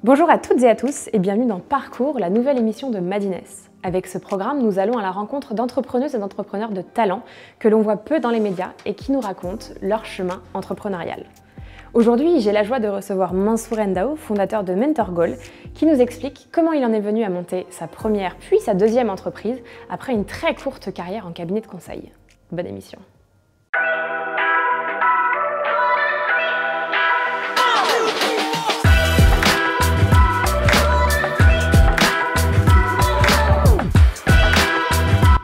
Bonjour à toutes et à tous et bienvenue dans Parcours, la nouvelle émission de Madines. Avec ce programme, nous allons à la rencontre d'entrepreneuses et d'entrepreneurs de talent que l'on voit peu dans les médias et qui nous racontent leur chemin entrepreneurial. Aujourd'hui, j'ai la joie de recevoir Mansour Ndao, fondateur de Mentor Goal, qui nous explique comment il en est venu à monter sa première puis sa deuxième entreprise après une très courte carrière en cabinet de conseil. Bonne émission.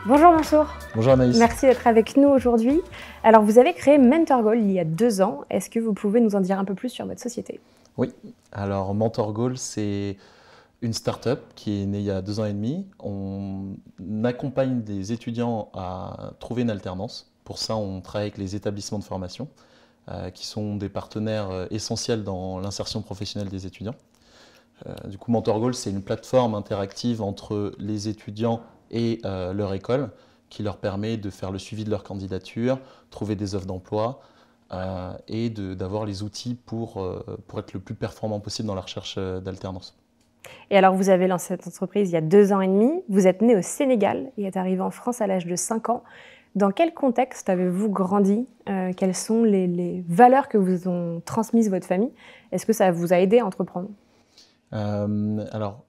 Bonjour Mansour. Bonjour Anaïs. Merci d'être avec nous aujourd'hui. Alors vous avez créé Mentor Goal il y a 2 ans. Est-ce que vous pouvez nous en dire un peu plus sur votre société? Oui, alors Mentor Goal, c'est une start-up qui est née il y a 2 ans et demi. On accompagne des étudiants à trouver une alternance. Pour ça, on travaille avec les établissements de formation qui sont des partenaires essentiels dans l'insertion professionnelle des étudiants. Du coup, Mentor Goal, c'est une plateforme interactive entre les étudiants et leur école qui leur permet de faire le suivi de leur candidature, trouver des offres d'emploi et d'avoir les outils pour être le plus performant possible dans la recherche d'alternance. Et alors vous avez lancé cette entreprise il y a 2 ans et demi, vous êtes né au Sénégal et êtes arrivé en France à l'âge de 5 ans. Dans quel contexte avez-vous grandi? Quelles sont les valeurs que vous ont transmises votre famille? Est-ce que ça vous a aidé à entreprendre? Alors,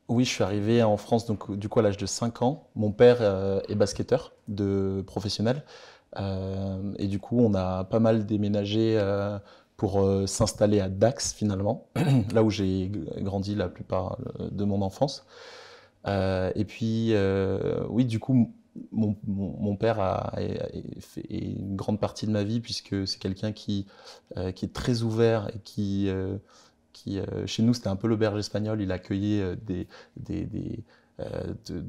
oui, je suis arrivé en France donc, du coup, à l'âge de 5 ans. Mon père est basketteur professionnel. Et du coup, on a pas mal déménagé pour s'installer à Dax, finalement, là où j'ai grandi la plupart de mon enfance. Et puis, oui, du coup, mon père est fait une grande partie de ma vie, puisque c'est quelqu'un qui est très ouvert et qui chez nous, c'était un peu l'auberge espagnole. Il accueillait de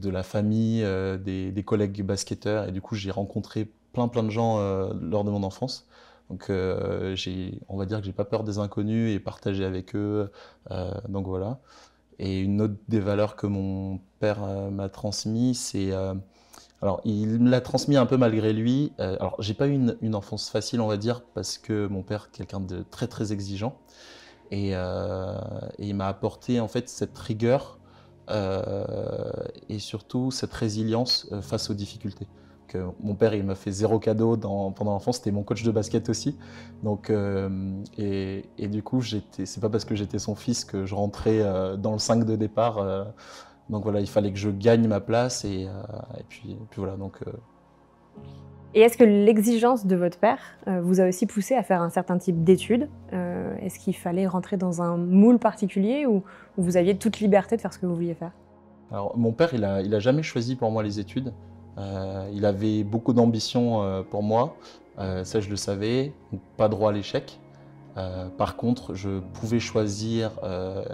la famille, des collègues basketteurs. Et du coup, j'ai rencontré plein de gens lors de mon enfance. Donc, on va dire que j'ai pas peur des inconnus et partager avec eux. Donc voilà. Et une autre des valeurs que mon père m'a transmis, c'est... alors, il me l'a transmis un peu malgré lui. Alors, j'ai pas eu une enfance facile, on va dire, parce que mon père est quelqu'un de très, très exigeant. Et il m'a apporté en fait cette rigueur et surtout cette résilience face aux difficultés. Mon père, il m'a fait 0 cadeau pendant l'enfance, c'était mon coach de basket aussi. Donc, et du coup, c'est pas parce que j'étais son fils que je rentrais dans le 5 de départ. Donc voilà, il fallait que je gagne ma place et puis voilà. Donc, Et est-ce que l'exigence de votre père vous a aussi poussé à faire un certain type d'études? Est-ce qu'il fallait rentrer dans un moule particulier ou vous aviez toute liberté de faire ce que vous vouliez faire? Alors, mon père, il a jamais choisi pour moi les études. Il avait beaucoup d'ambition pour moi, ça je le savais, donc pas droit à l'échec. Par contre, je pouvais choisir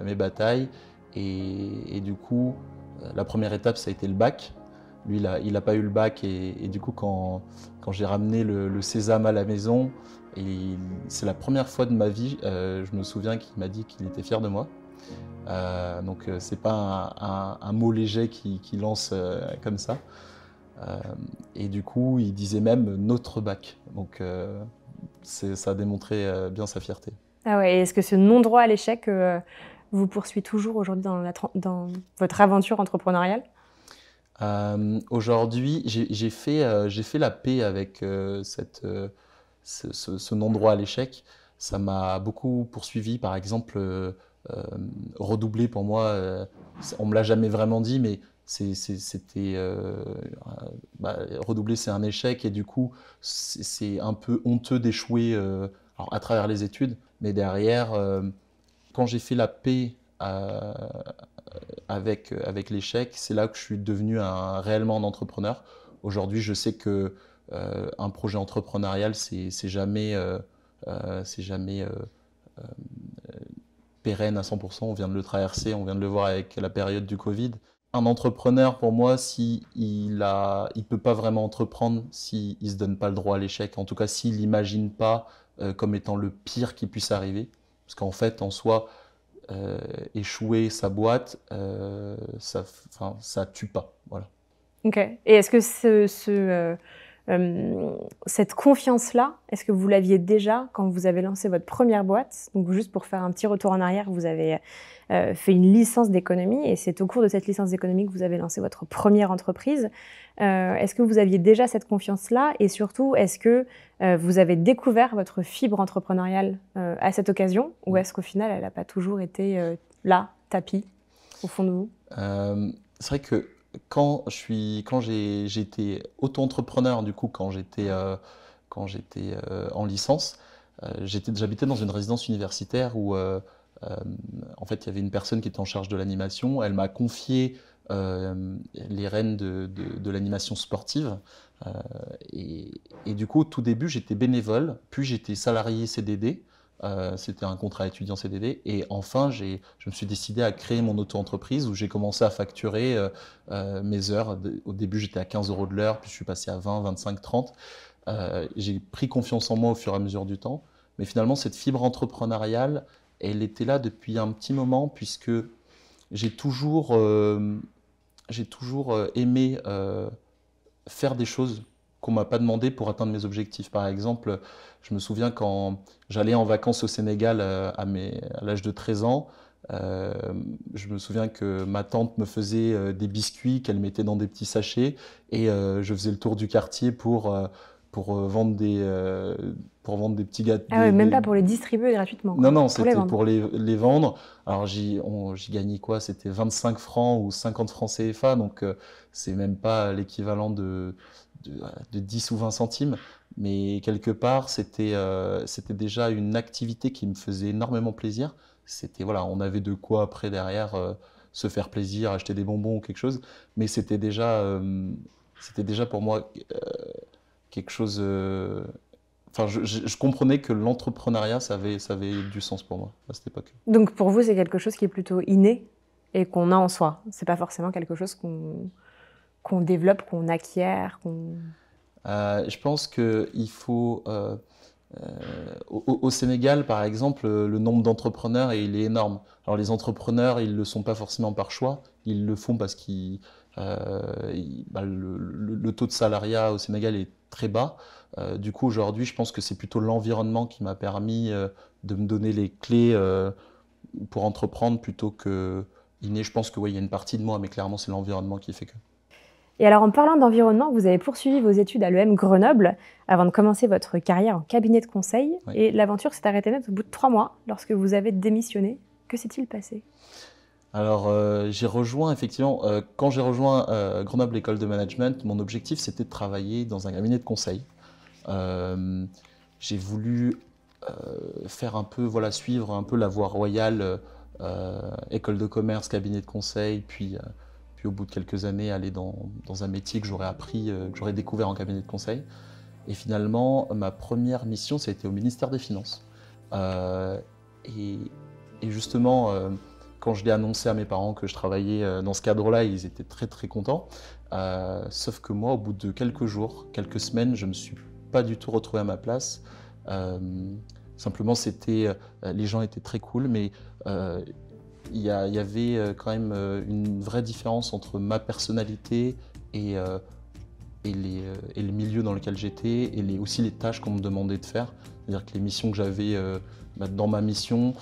mes batailles et du coup, la première étape, ça a été le bac. Lui, il a pas eu le bac et du coup, quand j'ai ramené le sésame à la maison, c'est la première fois de ma vie, je me souviens qu'il m'a dit qu'il était fier de moi. Donc, c'est pas un mot léger qui lance comme ça. Et du coup, il disait même notre bac. Donc, ça a démontré bien sa fierté. Ah ouais, et est-ce que ce non-droit à l'échec vous poursuit toujours aujourd'hui dans votre aventure entrepreneuriale? Aujourd'hui, j'ai fait la paix avec ce non-droit à l'échec. Ça m'a beaucoup poursuivi. Par exemple, redoubler pour moi, on me l'a jamais vraiment dit, mais redoubler, c'est un échec et du coup, c'est un peu honteux d'échouer alors, à travers les études. Mais derrière, quand j'ai fait la paix avec l'échec, c'est là que je suis devenu réellement un entrepreneur. Aujourd'hui, je sais que un projet entrepreneurial, c'est jamais pérenne à 100%. On vient de le traverser, on vient de le voir avec la période du Covid. Un entrepreneur, pour moi, il peut pas vraiment entreprendre s'il ne se donne pas le droit à l'échec. En tout cas, s'il n'imagine pas comme étant le pire qui puisse arriver. Parce qu'en fait, en soi, échouer sa boîte, ça tue pas. Voilà. Ok. Et est-ce que Cette confiance-là, est-ce que vous l'aviez déjà quand vous avez lancé votre première boîte? Donc juste pour faire un petit retour en arrière, vous avez fait une licence d'économie et c'est au cours de cette licence d'économie que vous avez lancé votre première entreprise. Est-ce que vous aviez déjà cette confiance-là et surtout, est-ce que vous avez découvert votre fibre entrepreneuriale à cette occasion ou est-ce qu'au final, elle n'a pas toujours été là, tapis, au fond de vous? C'est vrai que quand j'ai été auto-entrepreneur, du coup, quand j'étais en licence, j'habitais dans une résidence universitaire où en fait, il y avait une personne qui était en charge de l'animation. Elle m'a confié les rênes de l'animation sportive. Euh, et du coup, au tout début, j'étais bénévole, puis j'étais salarié CDD. C'était un contrat étudiant CDD. Et enfin, je me suis décidé à créer mon auto-entreprise où j'ai commencé à facturer mes heures. Au début, j'étais à 15 € de l'heure, puis je suis passé à 20, 25, 30. J'ai pris confiance en moi au fur et à mesure du temps. Mais finalement, cette fibre entrepreneuriale, elle était là depuis un petit moment, puisque j'ai toujours, aimé faire des choses qu'on m'a pas demandé pour atteindre mes objectifs. Par exemple, je me souviens quand j'allais en vacances au Sénégal à l'âge de 13 ans, euh, je me souviens que ma tante me faisait des biscuits qu'elle mettait dans des petits sachets et je faisais le tour du quartier vendre pour vendre des petits gâteaux. Ah ouais, même pas pour les distribuer gratuitement, quoi. Non, non, Pour les c'était vendre. pour les vendre. Alors j'y gagnais quoi? C'était 25 francs ou 50 francs CFA, donc c'est même pas l'équivalent de 10 ou 20 centimes. Mais quelque part, c'était déjà une activité qui me faisait énormément plaisir. Voilà, on avait de quoi après derrière se faire plaisir, acheter des bonbons ou quelque chose. Mais c'était déjà pour moi quelque chose. Enfin, je comprenais que l'entrepreneuriat, ça avait du sens pour moi à cette époque. Donc pour vous, c'est quelque chose qui est plutôt inné et qu'on a en soi. C'est pas forcément quelque chose qu'on développe, qu'on acquiert, qu'on... Je pense qu'il faut, au Sénégal, par exemple, le nombre d'entrepreneurs, il est énorme. Alors les entrepreneurs, ils ne le sont pas forcément par choix, ils le font parce le taux de salariat au Sénégal est très bas. Du coup, aujourd'hui, je pense que c'est plutôt l'environnement qui m'a permis de me donner les clés pour entreprendre plutôt que inné. Je pense que oui, il y a une partie de moi, mais clairement, c'est l'environnement qui fait que. Et alors en parlant d'environnement, vous avez poursuivi vos études à l'EM Grenoble avant de commencer votre carrière en cabinet de conseil. Oui. Et l'aventure s'est arrêtée net au bout de 3 mois lorsque vous avez démissionné. Que s'est-il passé? Alors, j'ai rejoint effectivement, quand j'ai rejoint Grenoble École de Management, mon objectif c'était de travailler dans un cabinet de conseil. J'ai voulu faire un peu, voilà, suivre un peu la voie royale, école de commerce, cabinet de conseil, puis au bout de quelques années aller dans un métier que j'aurais appris, que j'aurais découvert en cabinet de conseil. Et finalement, ma première mission, ça a été au ministère des Finances. Et justement, quand je l'ai annoncé à mes parents que je travaillais dans ce cadre-là, ils étaient très très contents. Sauf que moi, au bout de quelques jours, quelques semaines, je ne me suis pas du tout retrouvé à ma place. Simplement, les gens étaient très cool, mais il y avait quand même une vraie différence entre ma personnalité et le milieu dans lequel j'étais et aussi les tâches qu'on me demandait de faire. C'est-à-dire que les missions que j'avais dans ma mission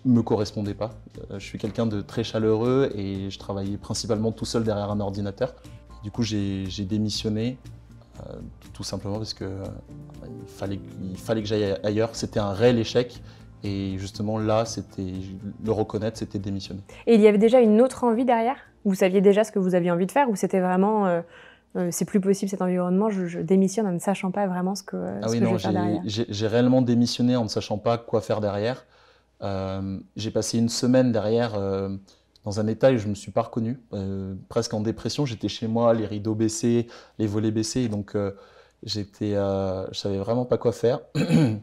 ne me correspondaient pas. Je suis quelqu'un de très chaleureux et je travaillais principalement tout seul derrière un ordinateur. Du coup, j'ai démissionné tout simplement parce que il fallait que j'aille ailleurs. C'était un réel échec. Et justement là, le reconnaître, c'était démissionner. Et il y avait déjà une autre envie derrière? Vous saviez déjà ce que vous aviez envie de faire ou c'était vraiment c'est plus possible cet environnement, je démissionne en ne sachant pas vraiment ce que je vais faire derrière? J'ai réellement démissionné en ne sachant pas quoi faire derrière. J'ai passé une semaine derrière dans un état où je ne me suis pas reconnu, presque en dépression. J'étais chez moi, les rideaux baissés, les volets baissés, et donc je savais vraiment pas quoi faire.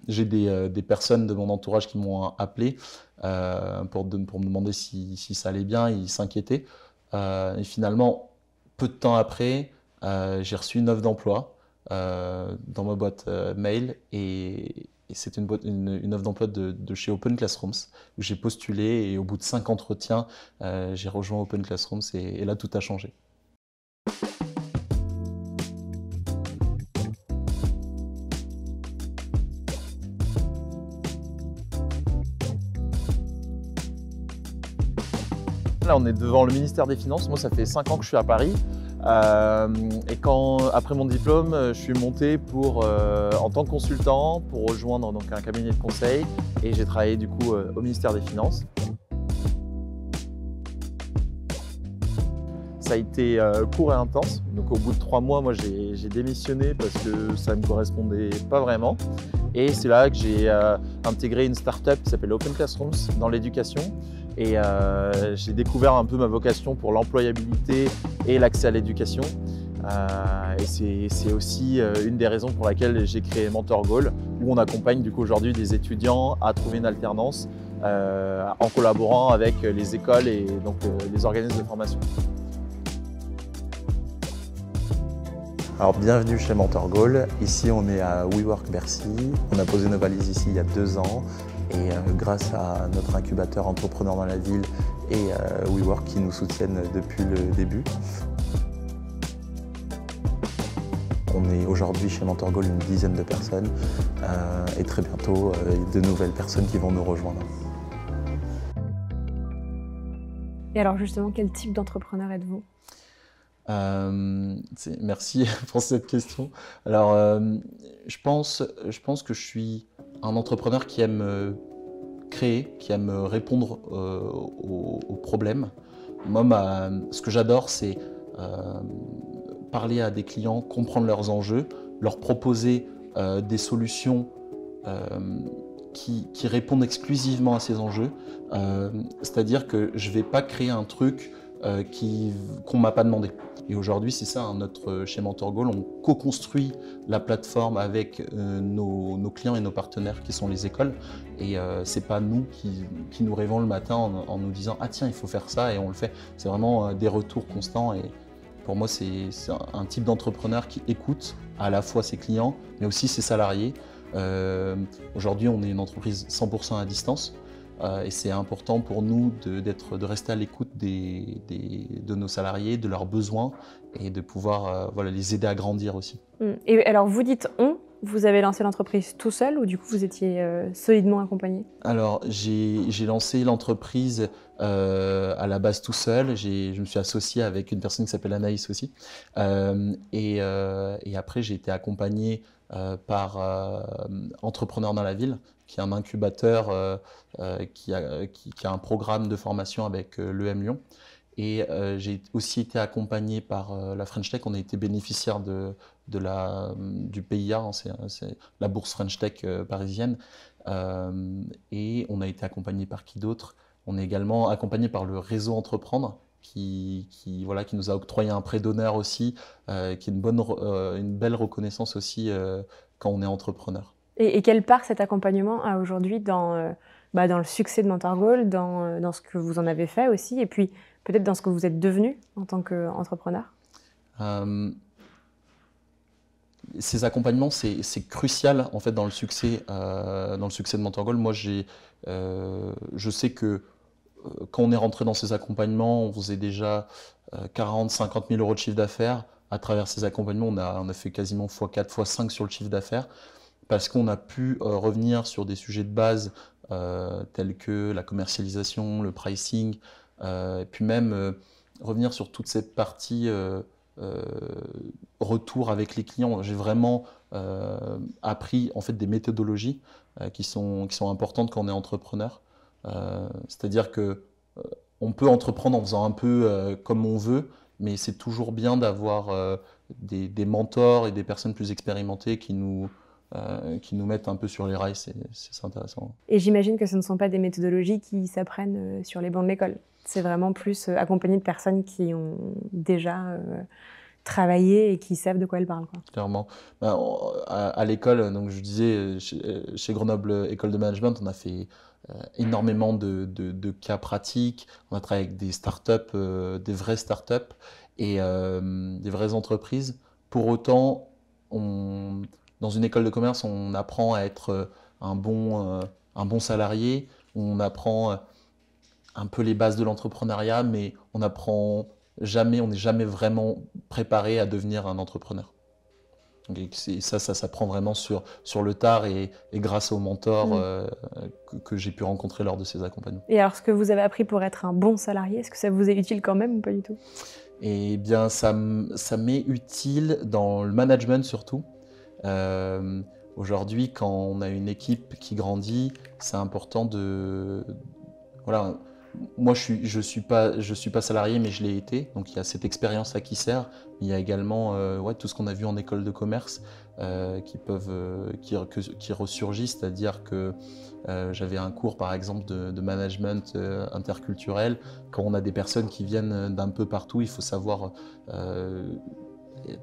J'ai des personnes de mon entourage qui m'ont appelé pour me demander si ça allait bien, ils s'inquiétaient. Et finalement, peu de temps après, j'ai reçu une offre d'emploi dans ma boîte mail et c'est une offre d'emploi de chez Open Classrooms où j'ai postulé et au bout de 5 entretiens, j'ai rejoint Open Classrooms et là tout a changé. Là, on est devant le ministère des Finances. Moi, ça fait 5 ans que je suis à Paris. Et après mon diplôme, je suis monté en tant que consultant pour rejoindre donc, un cabinet de conseil. Et j'ai travaillé du coup au ministère des Finances. Ça a été court et intense. Donc au bout de 3 mois, moi j'ai démissionné parce que ça ne me correspondait pas vraiment. Et c'est là que j'ai intégré une start-up qui s'appelle Open Classrooms dans l'éducation. Et j'ai découvert un peu ma vocation pour l'employabilité et l'accès à l'éducation. Et c'est aussi une des raisons pour laquelle j'ai créé Mentor Goal, où on accompagne du coup aujourd'hui des étudiants à trouver une alternance en collaborant avec les écoles et donc les organismes de formation. Alors bienvenue chez Mentor Goal. Ici on est à WeWork Bercy. On a posé nos valises ici il y a 2 ans et grâce à notre incubateur Entrepreneurs dans la ville et WeWork qui nous soutiennent depuis le début. On est aujourd'hui chez Mentor Goal une dizaine de personnes et très bientôt de nouvelles personnes qui vont nous rejoindre. Et alors justement, quel type d'entrepreneur êtes-vous ? Merci pour cette question. Alors, je pense que je suis un entrepreneur qui aime créer, qui aime répondre aux problèmes. Moi, ce que j'adore, c'est parler à des clients, comprendre leurs enjeux, leur proposer des solutions qui répondent exclusivement à ces enjeux. C'est-à-dire que je ne vais pas créer un truc qu'on ne m'a pas demandé. Et aujourd'hui, c'est ça, chez Mentor Goal, on co-construit la plateforme avec nos clients et nos partenaires qui sont les écoles. Et ce n'est pas nous qui nous réveillons le matin en nous disant « Ah tiens, il faut faire ça » et on le fait. C'est vraiment des retours constants. Et pour moi, c'est un type d'entrepreneur qui écoute à la fois ses clients, mais aussi ses salariés. Aujourd'hui, on est une entreprise 100% à distance. Et c'est important pour nous de rester à l'écoute de nos salariés, de leurs besoins et de pouvoir les aider à grandir aussi. Et alors vous dites « on », vous avez lancé l'entreprise tout seul ou du coup vous étiez solidement accompagné ? Alors j'ai lancé l'entreprise à la base tout seul. Je me suis associé avec une personne qui s'appelle Anaïs aussi. Et après j'ai été accompagné par Entrepreneurs dans la ville, qui est un incubateur qui a un programme de formation avec l'EM Lyon. Et j'ai aussi été accompagné par la French Tech. On a été bénéficiaire du PIA, hein, c'est la bourse French Tech parisienne. Et on a été accompagné par qui d'autre ? On est également accompagné par le réseau Entreprendre, qui nous a octroyé un prêt d'honneur aussi, qui est une belle reconnaissance aussi quand on est entrepreneur. Et quelle part cet accompagnement a aujourd'hui dans le succès de Mentor Goal, dans ce que vous en avez fait aussi, et puis peut-être dans ce que vous êtes devenu en tant qu'entrepreneur ? Ces accompagnements, c'est crucial en fait dans le succès de Mentor Goal. Moi, je sais que quand on est rentré dans ces accompagnements, on faisait déjà 40-50 000 euros de chiffre d'affaires. À travers ces accompagnements, on a fait quasiment x4, x5 sur le chiffre d'affaires, parce qu'on a pu revenir sur des sujets de base tels que la commercialisation, le pricing, et puis même revenir sur toute cette partie retour avec les clients. J'ai vraiment appris en fait des méthodologies qui sont importantes quand on est entrepreneur. C'est-à-dire que on peut entreprendre en faisant un peu comme on veut, mais c'est toujours bien d'avoir des mentors et des personnes plus expérimentées qui nous mettent un peu sur les rails. C'est intéressant. Et j'imagine que ce ne sont pas des méthodologies qui s'apprennent sur les bancs de l'école. C'est vraiment plus accompagné de personnes qui ont déjà travaillé et qui savent de quoi elles parlent, quoi. Clairement. À l'école, donc je disais, chez Grenoble École de Management, on a fait énormément de cas pratiques. On a travaillé avec des startups, des vraies startups et des vraies entreprises. Pour autant, dans une école de commerce, on apprend à être un bon salarié. On apprend un peu les bases de l'entrepreneuriat, mais on n'est jamais vraiment préparé à devenir un entrepreneur. Et ça s'apprend vraiment sur le tard et grâce aux mentors que j'ai pu rencontrer lors de ces accompagnements. Et alors, ce que vous avez appris pour être un bon salarié, est-ce que ça vous est utile quand même ou pas du tout? Eh bien, ça m'est utile dans le management surtout. Aujourd'hui, quand on a une équipe qui grandit, c'est important de... Voilà, moi je suis pas salarié, mais je l'ai été, donc il y a cette expérience-là qui sert. Il y a également tout ce qu'on a vu en école de commerce qui ressurgit, c'est-à-dire que j'avais un cours par exemple de management interculturel. Quand on a des personnes qui viennent d'un peu partout, il faut savoir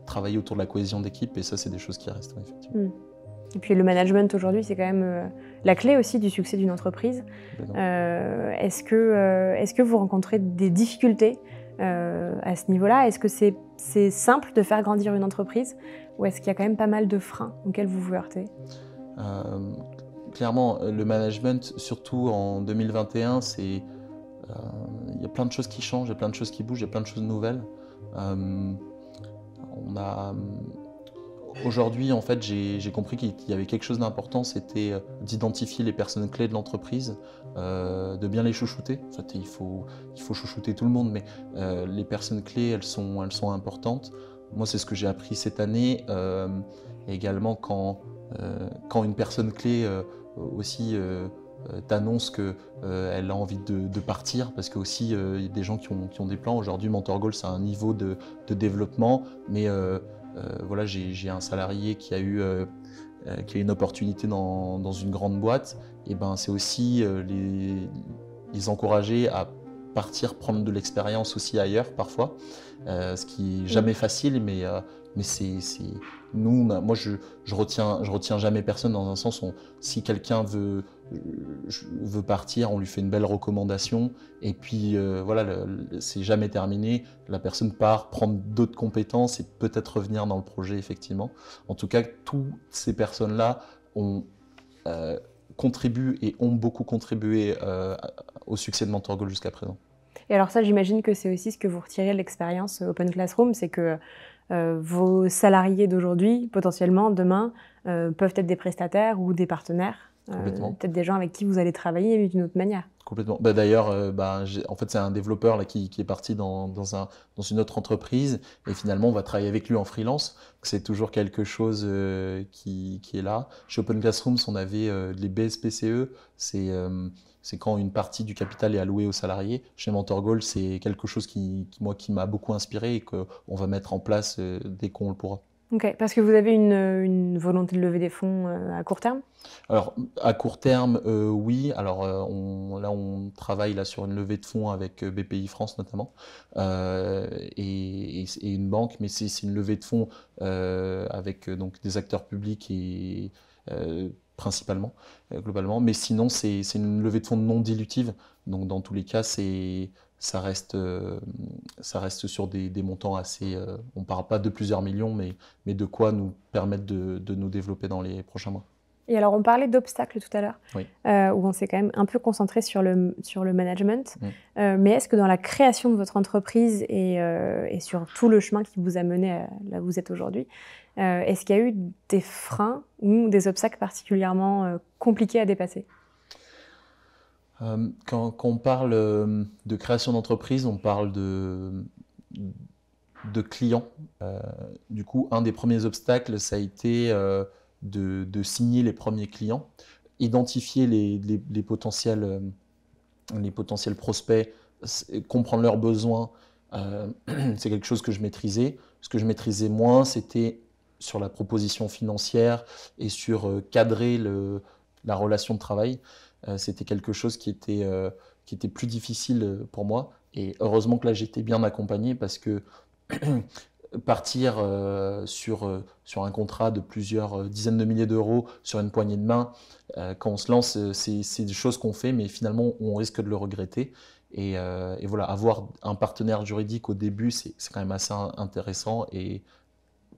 travailler autour de la cohésion d'équipe, et ça c'est des choses qui restent, effectivement. Et puis le management aujourd'hui, c'est quand même la clé aussi du succès d'une entreprise. Est-ce que vous rencontrez des difficultés à ce niveau-là? Est-ce que c'est simple de faire grandir une entreprise, ou est-ce qu'il y a quand même pas mal de freins auxquels vous vous heurtez? Clairement, le management, surtout en 2021, il y a plein de choses qui changent, il y a plein de choses qui bougent, il y a plein de choses nouvelles. Aujourd'hui, en fait, j'ai compris qu'il y avait quelque chose d'important, c'était d'identifier les personnes clés de l'entreprise, de bien les chouchouter. En fait, il faut chouchouter tout le monde, mais les personnes clés, elles sont importantes. Moi, c'est ce que j'ai appris cette année. Et également, quand une personne clé aussi t'annonce qu'elle a envie de partir, parce que aussi il y a des gens qui ont des plans. Aujourd'hui, Mentor Goal, c'est un niveau de développement, mais voilà, j'ai un salarié qui a eu une opportunité dans une grande boîte. Et ben, c'est aussi les encourager à partir prendre de l'expérience aussi ailleurs parfois, ce qui n'est jamais facile, mais moi je retiens jamais personne, dans un sens où si quelqu'un veut partir, on lui fait une belle recommandation, et puis voilà, c'est jamais terminé, la personne part prendre d'autres compétences et peut-être revenir dans le projet, effectivement. En tout cas, toutes ces personnes-là contribuent et ont beaucoup contribué au succès de Mentor Goal jusqu'à présent. Et alors ça, j'imagine que c'est aussi ce que vous retirez de l'expérience Open Classroom, c'est que vos salariés d'aujourd'hui, potentiellement demain, peuvent être des prestataires ou des partenaires, peut-être des gens avec qui vous allez travailler d'une autre manière. Complètement. D'ailleurs, en fait, c'est un développeur là, qui est parti dans une autre entreprise, et finalement, on va travailler avec lui en freelance. C'est toujours quelque chose qui est là. Chez Open Classrooms, on avait les BSPCE, c'est quand une partie du capital est allouée aux salariés. Chez Mentor Goal, c'est quelque chose qui m'a beaucoup inspiré et qu'on va mettre en place dès qu'on le pourra. Ok, parce que vous avez une volonté de lever des fonds à court terme? Alors, à court terme, oui. Alors, on travaille là, sur une levée de fonds avec BPI France notamment, et une banque, mais c'est une levée de fonds avec donc, des acteurs publics et principalement, globalement. Mais sinon, c'est une levée de fonds non dilutive. Donc, dans tous les cas, ça reste sur des montants assez... on ne parle pas de plusieurs millions, mais de quoi nous permettre de nous développer dans les prochains mois. Et alors, on parlait d'obstacles tout à l'heure, oui. Où on s'est quand même un peu concentré sur le management. Mais est-ce que dans la création de votre entreprise et sur tout le chemin qui vous a mené là où vous êtes aujourd'hui, est-ce qu'il y a eu des freins ou des obstacles particulièrement compliqués à dépasser? Quand on parle de création d'entreprise, on parle de clients. Du coup, un des premiers obstacles, ça a été de signer les premiers clients, identifier les potentiels prospects, comprendre leurs besoins. C'est quelque chose que je maîtrisais. Ce que je maîtrisais moins, c'était sur la proposition financière et sur cadrer la relation de travail. C'était quelque chose qui était plus difficile pour moi. Et heureusement que là, j'étais bien accompagné, parce que partir sur un contrat de plusieurs dizaines de milliers d'euros sur une poignée de main, quand on se lance, c'est des choses qu'on fait, mais finalement, on risque de le regretter. Et voilà, avoir un partenaire juridique au début, c'est quand même assez intéressant et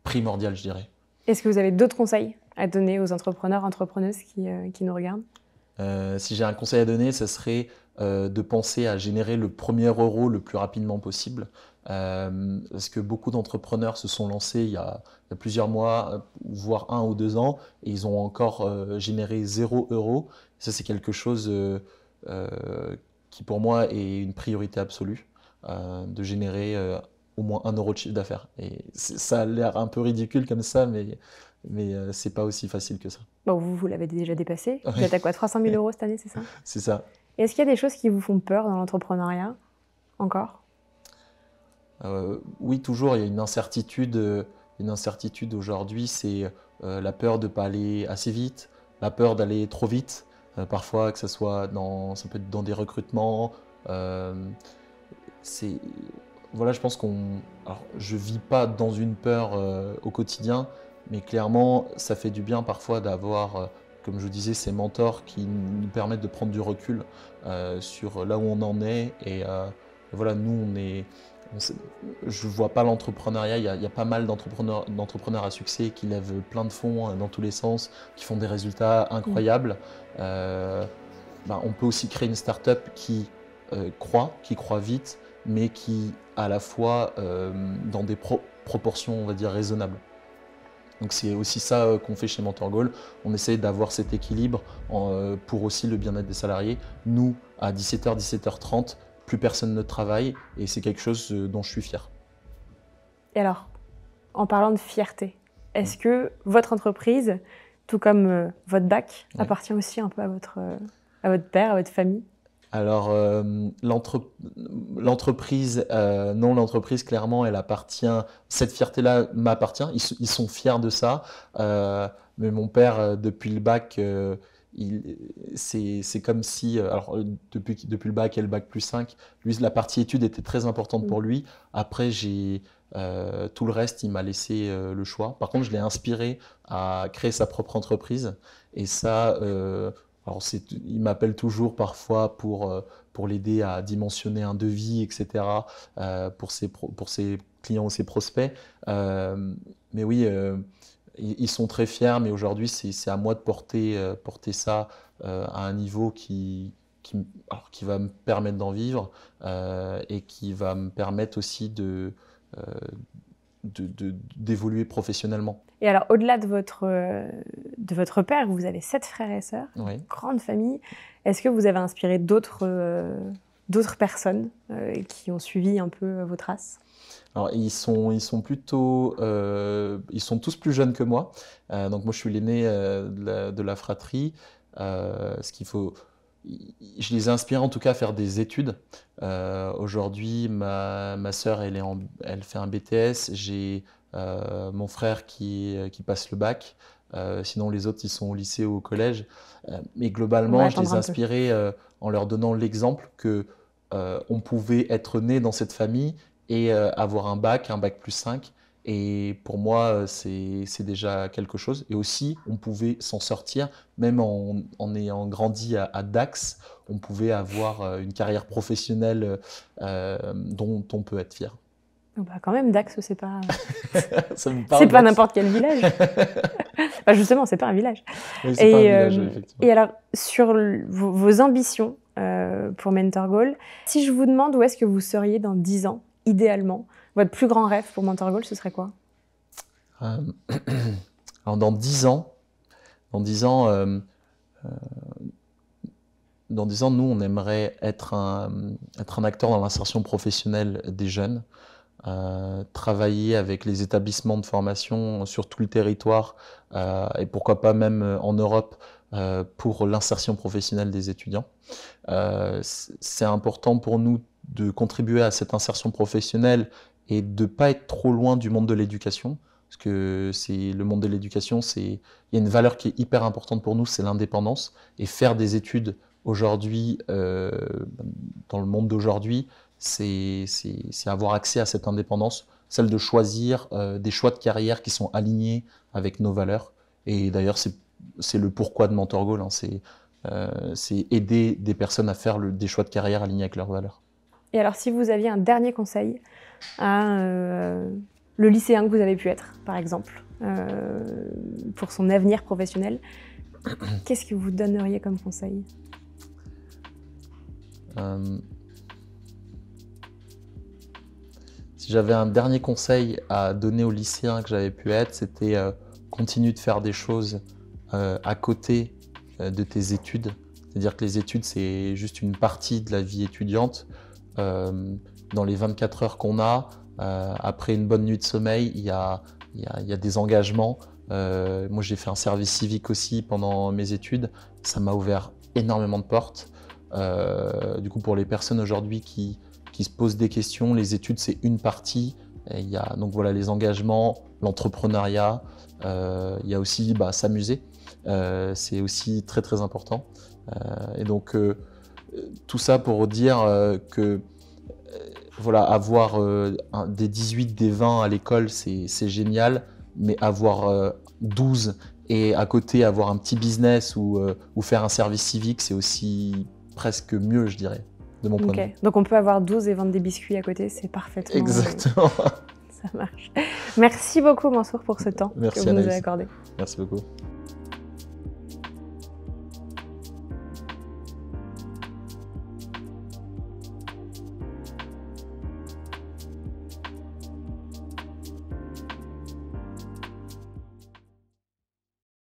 primordial, je dirais. Est-ce que vous avez d'autres conseils à donner aux entrepreneurs, entrepreneuses qui nous regardent? Si j'ai un conseil à donner, ce serait de penser à générer le premier euro le plus rapidement possible. parce que beaucoup d'entrepreneurs se sont lancés il y a plusieurs mois, voire 1 ou 2 ans, et ils ont encore généré 0 €. Ça, c'est quelque chose qui pour moi est une priorité absolue, de générer au moins 1 € de chiffre d'affaires. Et ça a l'air un peu ridicule comme ça, mais c'est pas aussi facile que ça. Bon, vous l'avez déjà dépassé. Vous Oui, êtes à quoi, 300 000 € cette année, c'est ça? c'est ça. Est-ce qu'il y a des choses qui vous font peur dans l'entrepreneuriat encore? Oui, toujours, il y a une incertitude aujourd'hui, c'est la peur de ne pas aller assez vite, la peur d'aller trop vite, parfois que ça peut être dans des recrutements. euh, c'est, voilà, je pense alors, je vis pas dans une peur au quotidien, mais clairement, ça fait du bien parfois d'avoir, comme je vous disais, ces mentors qui nous permettent de prendre du recul sur là où on en est. Et voilà, nous, on sait- je vois pas l'entrepreneuriat. Il y a pas mal d'entrepreneurs à succès qui lèvent plein de fonds dans tous les sens, qui font des résultats Mm. incroyables. Euh, on peut aussi créer une start-up qui croit vite, mais qui à la fois dans des proportions, on va dire, raisonnables. Donc c'est aussi ça qu'on fait chez Mentor Goal. On essaye d'avoir cet équilibre pour aussi le bien-être des salariés. Nous, à 17h, 17h30, plus personne ne travaille et c'est quelque chose dont je suis fier. Et alors, en parlant de fierté, est-ce que votre entreprise, tout comme votre bac, Ouais. appartient aussi un peu à votre père, à votre famille? Alors, l'entreprise, non, l'entreprise, clairement, elle appartient. Cette fierté-là m'appartient. Ils sont fiers de ça. Mais mon père, depuis le bac, c'est comme si. Alors, depuis le bac et le bac plus 5, lui, la partie études était très importante pour lui. Après, tout le reste, il m'a laissé le choix. Par contre, je l'ai inspiré à créer sa propre entreprise. Et ça. Alors il m'appelle toujours parfois pour l'aider à dimensionner un devis, etc., pour ses clients ou ses prospects. Mais oui, ils sont très fiers, mais aujourd'hui, c'est à moi de porter ça à un niveau qui va me permettre d'en vivre et qui va me permettre aussi euh, d'évoluer professionnellement. Et alors, au-delà de votre père, vous avez 7 frères et sœurs, Oui. grande famille. Est-ce que vous avez inspiré d'autres personnes qui ont suivi un peu vos traces? Alors, ils sont plutôt, ils sont tous plus jeunes que moi. Donc moi, je suis l'aîné de la fratrie. Ce qu'il faut, je les ai inspirés en tout cas à faire des études. Aujourd'hui, ma sœur, elle fait un BTS. J'ai mon frère qui passe le bac. Sinon, les autres, ils sont au lycée ou au collège. Mais On va globalement, je les attendre ai un peu. inspirés en leur donnant l'exemple que on pouvait être né dans cette famille et avoir un bac plus 5. Et pour moi, c'est déjà quelque chose. Et aussi, on pouvait s'en sortir, même en ayant grandi à Dax, on pouvait avoir une carrière professionnelle dont on peut être fier. Oh bah quand même, Dax, c'est pas, Ça vous c'est parle, pas Dax? n'importe quel village. Bah justement, c'est pas un village. Oui, c'est pas un Et, village, euh, effectivement. et alors, sur vos ambitions pour Mentor Goal, si je vous demande où est-ce que vous seriez dans 10 ans, idéalement, votre plus grand rêve pour Mentor Goal, ce serait quoi? Euh, Alors, dans 10 ans, dans 10 ans, euh, dans 10 ans, nous, on aimerait être un acteur dans l'insertion professionnelle des jeunes, travailler avec les établissements de formation sur tout le territoire et pourquoi pas même en Europe pour l'insertion professionnelle des étudiants. C'est important pour nous de contribuer à cette insertion professionnelle et de ne pas être trop loin du monde de l'éducation. Parce que le monde de l'éducation, il y a une valeur qui est hyper importante pour nous, c'est l'indépendance. Et faire des études aujourd'hui, dans le monde d'aujourd'hui, c'est avoir accès à cette indépendance, celle de choisir des choix de carrière qui sont alignés avec nos valeurs. Et d'ailleurs, c'est le pourquoi de Mentor Goal, hein, c'est aider des personnes à faire des choix de carrière alignés avec leurs valeurs. Et alors, si vous aviez un dernier conseil à le lycéen que vous avez pu être, par exemple, pour son avenir professionnel, qu'est-ce que vous donneriez comme conseil? Si j'avais un dernier conseil à donner aux lycéens que j'avais pu être, c'était continue de faire des choses à côté de tes études. C'est-à-dire que les études, c'est juste une partie de la vie étudiante. Dans les 24 heures qu'on a, après une bonne nuit de sommeil, il y a des engagements. Moi, j'ai fait un service civique aussi pendant mes études. Ça m'a ouvert énormément de portes. Du coup, pour les personnes aujourd'hui qui se posent des questions, les études, c'est une partie. Et il y a donc voilà les engagements, l'entrepreneuriat. Il y a aussi s'amuser. C'est aussi très très important. Et donc tout ça pour dire que voilà, avoir des 18, des 20 à l'école, c'est génial, mais avoir 12 et à côté avoir un petit business ou faire un service civique, c'est aussi presque mieux, je dirais, de mon point de vue. Donc on peut avoir 12 et vendre des biscuits à côté, c'est parfaitement... Exactement. Ça marche. Merci beaucoup Mansour pour ce temps que vous nous avez accordé. Merci beaucoup.